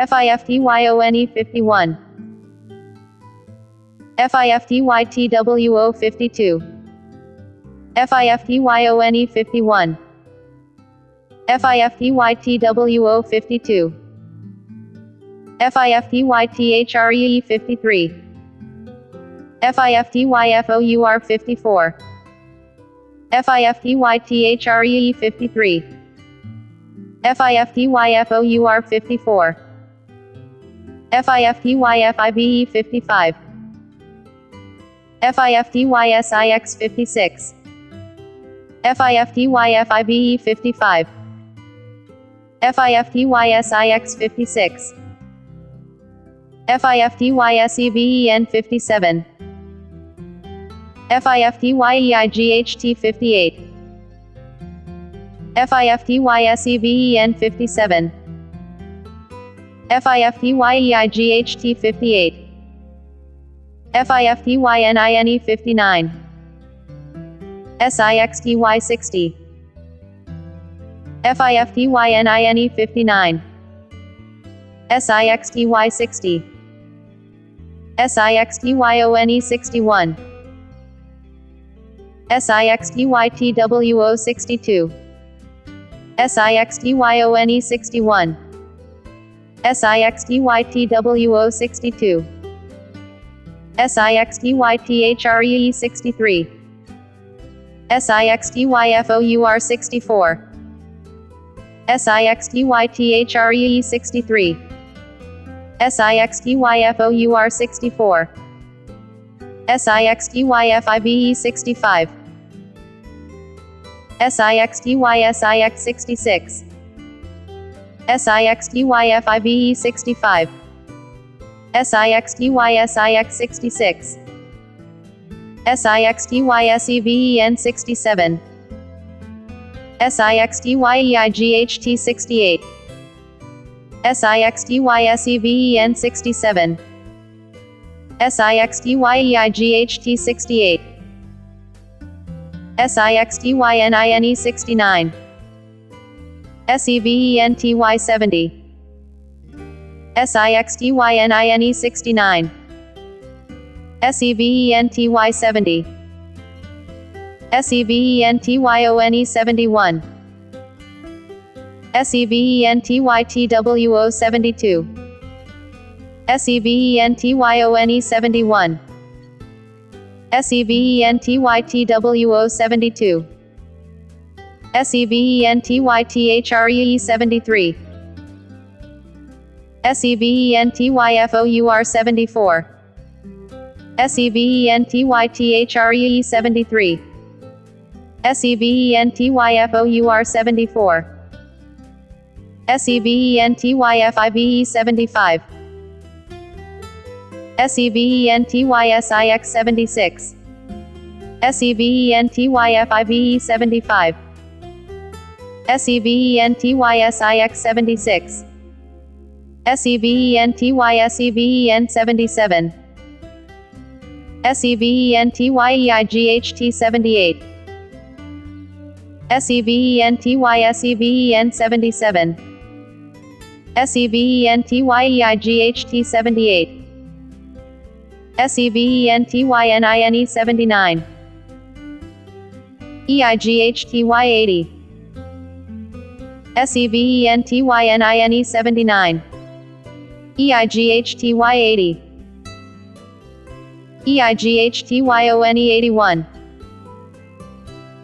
FIFTYONE 51. FIFTYTWO 52. FIFTYONE 51. FIFTYTWO 52. FIFTYTHREE 53. FIFTYFOUR 54. FIFTYTHREE 53. FIFTYFOUR 54. FIFTYFIBE 55. FIFTYSIX 56. FIFTYFIBE 55. FIFTYSIX 56. FIFTYSEBEN 57. FIFTYEIGHT 58. FIFTYSEBEN 57. FIFTYEIGHT 58. FIFTYNINE 59. SIXTY 60. FIFTYNINE 59. SIXTY 60. SIXTYONE 61. SIXTYTWO 62. SIXTYONE 61. SIXTYTWO 62. SIXTYTHREE 63. SIXTYFOUR 64. SIXTYTHREE 63. SIXTYFOUR 64. SIXTYFIBE 65. SIXTYSIX 66. SIXTYFIBE 65. SIXTYSIX 66. SIXTYSEBEN 67. SIXTYEIGHT 68. SIXTYSEBEN 67. SIXTYEIGHT 68. SIXTYNINE 69. SEBENTY 70. SIXTYNINE 69. SEBENTY 70. SEBENTYONE 71. SEBENTYTWO 72. SEBENTYONE 71. SEBENTYTWO 72. SEBENTYTHREE 73. SEBENTYFOUR 74. SEBENTYTHREE 73. SEBENTYFOUR 74. SEBENTYFIBE 75. SEBENTYSIX 76. SEBENTYFIBE 75. SEBENTYSIX 76. SEBENTYSEBEN 77. SEBENTYEIGHT 78. SEBENTYSEBEN 77. SEBENTYEIGHT 78. SEBENTYNINE 79. EIGHTY 80. SEBENTYNINE 79. EIGHTY 80. EIGHTYONE 81.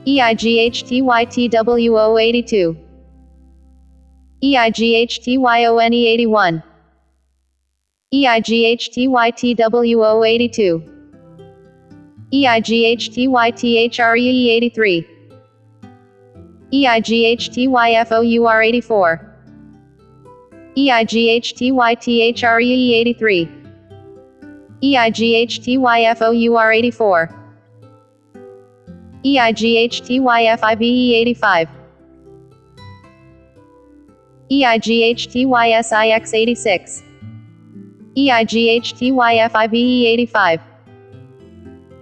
EIGHTYTWO 82. EIGHTYONE 81. EIGHTYTWO 82. EIGHTYTHREE 83. EIGHTYFOUR 84. EIGHTYTHREE 83. EIGHTYFOUR 84. EIGHTYFIBE 85. EIGHTYSIX 86. EIGHTYFIBE 85.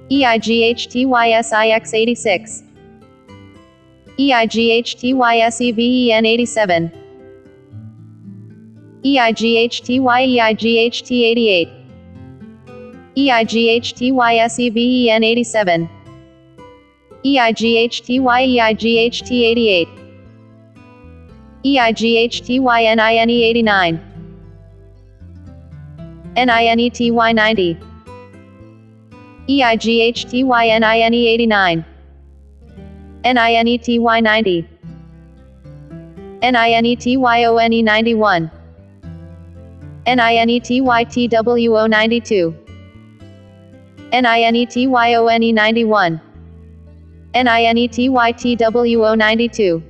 EIGHTYSIX 86. EIGHTYSEBEN 87. EIGHTY EIGHT 88. EIGHTY SEVEN 87. EIGHTY EIGHT 88. EIGHTY NINE 89. NINETY 90. EIGHTY NINE 89. NINETY 90. NINETYONE 91. NINETYTWO 92. NINETYONE 91. NINETYTWO 92.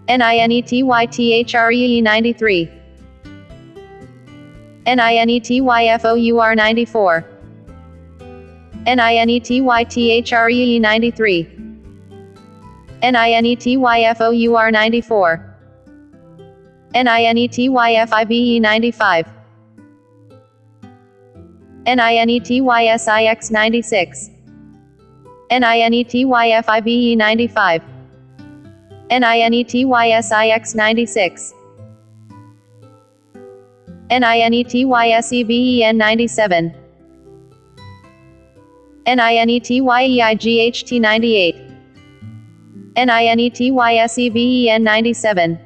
NINETYTHREE 93. NINETYFOUR 94. NINETYTHREE 93. NINETYFOUR 94. NINETYFIVE 95. NINETYSIX 96. NINETYFIVE 95. NINETYSIX 96. NINETYSEVEN 97. NINETYEIGHT 98. NINETYSEVEN 97.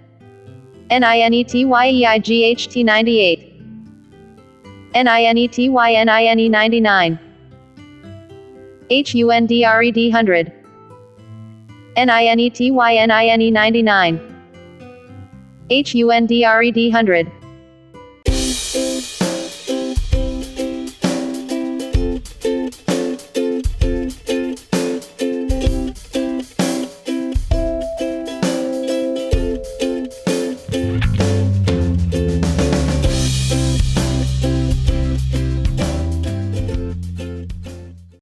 NINETYEIGHT 98. NINETYNINE 99. HUNDRED 100. NINETYNINE 99. HUNDRED 100.